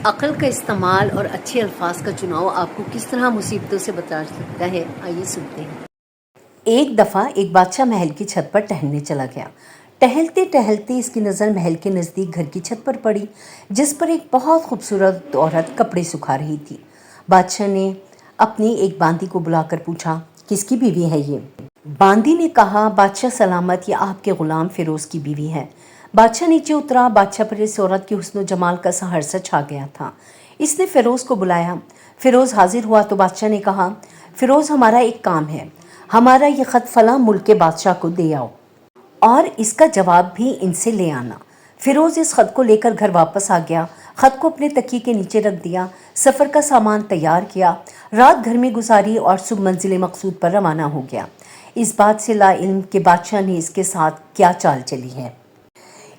عقل کا استعمال اور اچھے الفاظ کا چناؤ آپ کو کس طرح مصیبتوں سے بچا سکتا ہے، آئیے سنتے ہیں۔ ایک دفعہ ایک بادشاہ محل کی چھت پر ٹہلنے چلا گیا۔ ٹہلتے ٹہلتے اس کی نظر محل کے نزدیک گھر کی چھت پر پڑی، جس پر ایک بہت خوبصورت عورت کپڑے سکھا رہی تھی۔ بادشاہ نے اپنی ایک باندی کو بلا کر پوچھا، کس کی بیوی ہے یہ؟ باندی نے کہا، بادشاہ سلامت، یہ آپ کے غلام فیروز کی بیوی ہے۔ بادشاہ نیچے اترا۔ بادشاہ پر اس عورت کی حسن و جمال کا سہرسہ چھا گیا تھا۔ اس نے فیروز کو بلایا۔ فیروز حاضر ہوا تو بادشاہ نے کہا، فیروز، ہمارا ایک کام ہے، ہمارا یہ خط فلاں ملک کے بادشاہ کو دے آؤ اور اس کا جواب بھی ان سے لے آنا۔ فیروز اس خط کو لے کر گھر واپس آ گیا۔ خط کو اپنے تکیے کے نیچے رکھ دیا، سفر کا سامان تیار کیا، رات گھر میں گزاری اور صبح منزل مقصود پر روانہ ہو گیا، اس بات سے لا علم کہ بادشاہ نے اس کے ساتھ کیا چال چلی ہے۔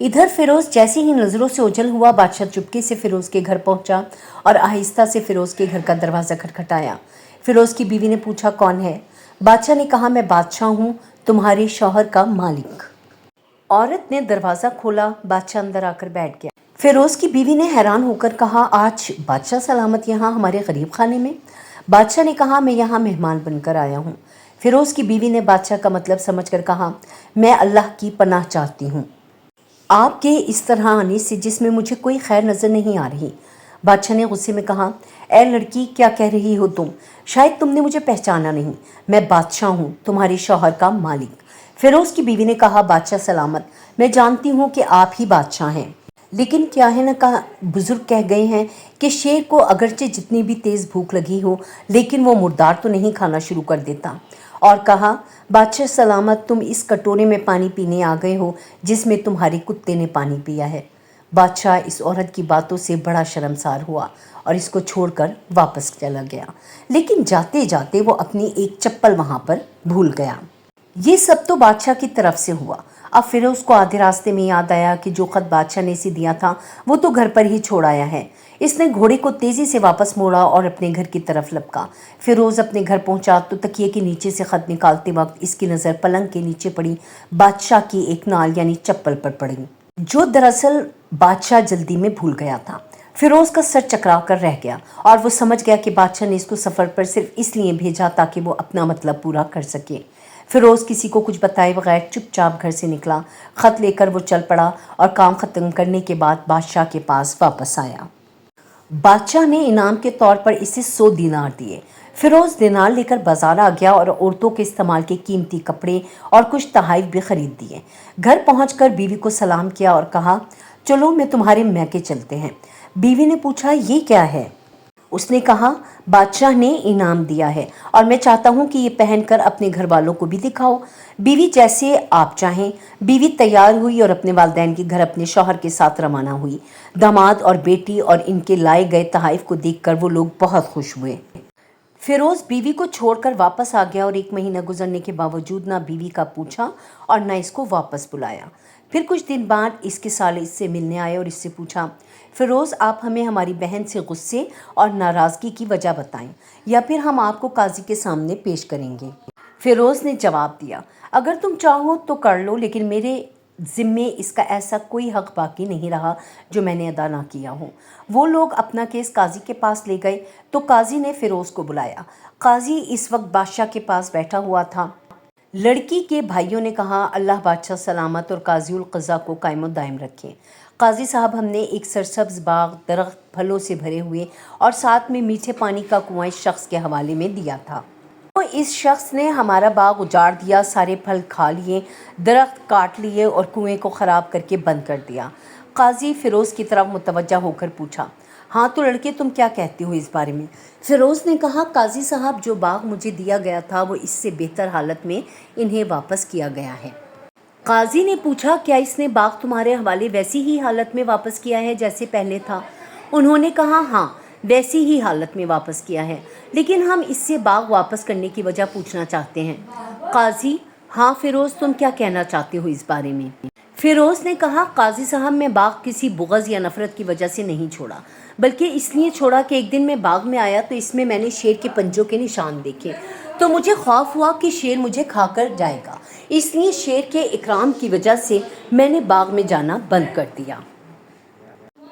ادھر فیروز جیسے ہی نظروں سے اوجھل ہوا، بادشاہ چپکے سے فیروز کے گھر پہنچا اور آہستہ سے فیروز کے گھر کا دروازہ کھٹکھٹایا۔ فیروز کی بیوی نے پوچھا، کون ہے؟ بادشاہ نے کہا، میں بادشاہ ہوں، تمہارے شوہر کا مالک۔ عورت نے دروازہ کھولا۔ بادشاہ اندر آ کر بیٹھ گیا۔ فیروز کی بیوی نے حیران ہو کر کہا، آج بادشاہ سلامت یہاں ہمارے غریب خانے میں؟ بادشاہ نے کہا، میں یہاں مہمان بن کر آیا ہوں۔ فیروز کی بیوی نے بادشاہ کا مطلب سمجھ کر کہا، میں اللہ کی پناہ چاہتی ہوں آپ کے اس طرح آنے سے، جس میں مجھے کوئی خیر نظر نہیں آ رہی۔ بادشاہ نے غصے میں کہا، اے لڑکی، کیا کہہ رہی ہو تم؟ شاید تم نے مجھے پہچانا نہیں، میں بادشاہ ہوں، تمہارے شوہر کا مالک۔ فیروز کی بیوی نے کہا، بادشاہ سلامت، میں جانتی ہوں کہ آپ ہی بادشاہ ہیں، لیکن کیا ہے نا، بزرگ کہہ گئے ہیں کہ شیر کو اگرچہ جتنی بھی تیز بھوک لگی ہو لیکن وہ مردار تو نہیں کھانا شروع کر دیتا۔ اور کہا، بادشاہ سلامت، تم اس کٹورے میں پانی پینے آ گئے ہو جس میں تمہارے کتے نے پانی پیا ہے۔ بادشاہ اس عورت کی باتوں سے بڑا شرمسار ہوا اور اس کو چھوڑ کر واپس چلا گیا، لیکن جاتے جاتے وہ اپنی ایک چپل وہاں پر بھول گیا۔ یہ سب تو بادشاہ کی طرف سے ہوا۔ اب فیروز کو آدھے راستے میں یاد آیا کہ جو خط بادشاہ نے اسے دیا تھا وہ تو گھر پر ہی چھوڑ آیا ہے۔ اس نے گھوڑے کو تیزی سے واپس موڑا اور اپنے گھر کی طرف لپکا۔ فیروز اپنے گھر پہنچا تو تکیے کے نیچے سے خط نکالتے وقت اس کی نظر پلنگ کے نیچے پڑی بادشاہ کی ایک نال یعنی چپل پر پڑی، جو دراصل بادشاہ جلدی میں بھول گیا تھا۔ فیروز کا سر چکرا کر رہ گیا اور وہ سمجھ گیا کہ بادشاہ نے اس کو سفر پر صرف اس لیے بھیجا تاکہ وہ اپنا مطلب پورا کر سکے۔ فیروز کسی کو کچھ بتائے بغیر چپ چاپ گھر سے نکلا۔ خط لے کر وہ چل پڑا اور کام ختم کرنے کے بعد بادشاہ کے پاس واپس آیا۔ بادشاہ نے انعام کے طور پر اسے 100 دینار دیے۔ فیروز دینار لے کر بازار آ گیا اور عورتوں کے استعمال کے قیمتی کپڑے اور کچھ تحائف بھی خرید دیے۔ گھر پہنچ کر بیوی کو سلام کیا اور کہا، چلو میں تمہارے میکے چلتے ہیں۔ بیوی نے پوچھا، یہ کیا ہے؟ اس نے کہا، بادشاہ نے انعام دیا ہے اور میں چاہتا ہوں کہ یہ پہن کر اپنے گھر والوں کو بھی دکھاؤ۔ بیوی، جیسے آپ چاہیں۔ بیوی تیار ہوئی اور اپنے والدین کے گھر اپنے شوہر کے ساتھ روانہ ہوئی۔ داماد اور بیٹی اور ان کے لائے گئے تحائف کو دیکھ کر وہ لوگ بہت خوش ہوئے۔ فیروز بیوی کو چھوڑ کر واپس آ گیا اور 1 مہینہ گزرنے کے باوجود نہ بیوی کا پوچھا اور نہ اس کو واپس بلایا۔ پھر کچھ دن بعد اس کے سالے اس سے ملنے آئے اور اس سے پوچھا، فیروز، آپ ہمیں ہماری بہن سے غصے اور ناراضگی کی وجہ بتائیں یا پھر ہم آپ کو قاضی کے سامنے پیش کریں گے۔ فیروز نے جواب دیا، اگر تم چاہو تو کر لو، لیکن میرے ذمے اس کا ایسا کوئی حق باقی نہیں رہا جو میں نے ادا نہ کیا ہو۔ وہ لوگ اپنا کیس قاضی کے پاس لے گئے تو قاضی نے فیروز کو بلایا۔ قاضی اس وقت بادشاہ کے پاس بیٹھا ہوا تھا۔ لڑکی کے بھائیوں نے کہا، اللہ بادشاہ سلامت اور قاضی القضا کو قائم و دائم رکھے۔ قاضی صاحب، ہم نے ایک سرسبز باغ، درخت پھلوں سے بھرے ہوئے اور ساتھ میں میٹھے پانی کا کنواں اس شخص کے حوالے میں دیا تھا۔ تو اس شخص نے ہمارا باغ اجاڑ دیا، سارے پھل کھا لیے، درخت کاٹ لیے اور کنویں کو خراب کر کے بند کر دیا۔ قاضی فیروز کی طرف متوجہ ہو کر پوچھا، ہاں تو لڑکے، تم کیا کہتے ہو اس بارے میں؟ فیروز نے کہا، قاضی صاحب، جو باغ مجھے دیا گیا تھا وہ اس سے بہتر حالت میں انہیں واپس کیا گیا ہے۔ قاضی نے پوچھا، کیا اس نے باغ تمہارے حوالے ویسی ہی حالت میں واپس کیا ہے جیسے پہلے تھا؟ انہوں نے کہا، ہاں، ویسی ہی حالت میں واپس کیا ہے، لیکن ہم اس سے باغ واپس کرنے کی وجہ پوچھنا چاہتے ہیں۔ قاضی، ہاں فیروز، تم کیا کہنا چاہتے ہو اس بارے میں؟ فیروز نے کہا، قاضی صاحب، میں باغ کسی بغض یا نفرت کی وجہ سے نہیں چھوڑا، بلکہ اس لیے چھوڑا کہ ایک دن میں باغ میں آیا تو اس میں نے شیر کے پنجوں کے نشان دیکھے، تو مجھے خوف ہوا کہ شیر مجھے کھا کر جائے گا، اس لیے شیر کے اکرام کی وجہ سے میں نے باغ میں جانا بند کر دیا۔